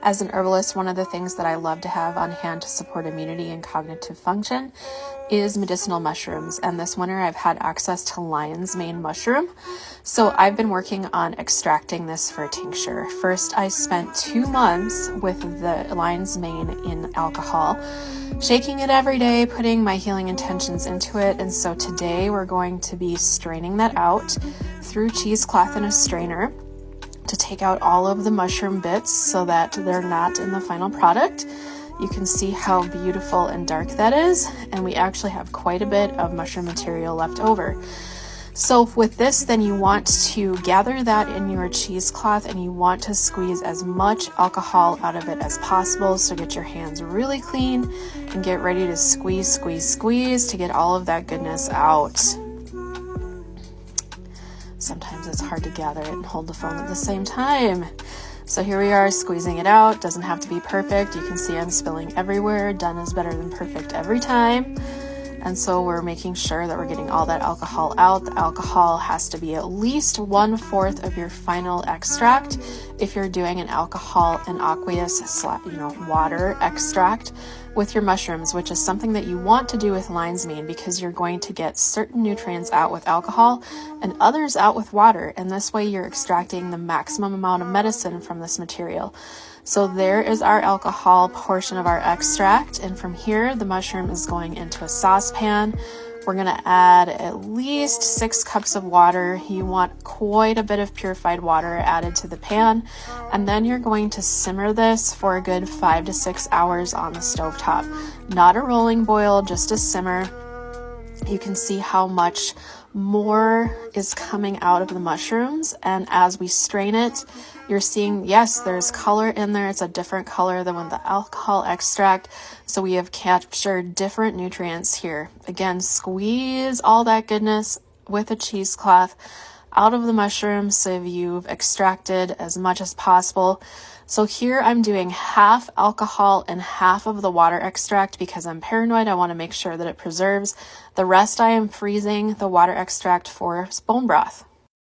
As an herbalist, one of the things that I love to have on hand to support immunity and cognitive function is medicinal mushrooms. And this winter I've had access to lion's mane mushroom. So I've been working on extracting this for a tincture. First, I spent 2 months with the lion's mane in alcohol, shaking it every day, putting my healing intentions into it. And so today we're going to be straining that out through cheesecloth in a strainer to take out all of the mushroom bits so that they're not in the final product. You can see how beautiful and dark that is, and we actually have quite a bit of mushroom material left over. So with this, then you want to gather that in your cheesecloth and you want to squeeze as much alcohol out of it as possible. So get your hands really clean and get ready to squeeze, squeeze, squeeze to get all of that goodness out. Sometimes it's hard to gather it and hold the phone at the same time. So here we are squeezing it out. Doesn't have to be perfect. You can see I'm spilling everywhere. Done is better than perfect every time. And so we're making sure that we're getting all that alcohol out. The alcohol has to be at least 1/4 of your final extract. If you're doing an alcohol and aqueous water extract with your mushrooms, which is something that you want to do with lion's mane because you're going to get certain nutrients out with alcohol and others out with water. And this way you're extracting the maximum amount of medicine from this material. So there is our alcohol portion of our extract. And from here, the mushroom is going into a saucepan. We're going to add at least 6 cups of water. You want quite a bit of purified water added to the pan. And then you're going to simmer this for a good 5 to 6 hours on the stovetop. Not a rolling boil, just a simmer. You can see how much more is coming out of the mushrooms, and as we strain it, you're seeing, yes, there's color in there. It's a different color than with the alcohol extract, so we have captured different nutrients here. Again, squeeze all that goodness with a cheesecloth out of the mushrooms so you've extracted as much as possible. So here I'm doing half alcohol and half of the water extract because I'm paranoid. I want to make sure that it preserves. The rest I am freezing the water extract for bone broth.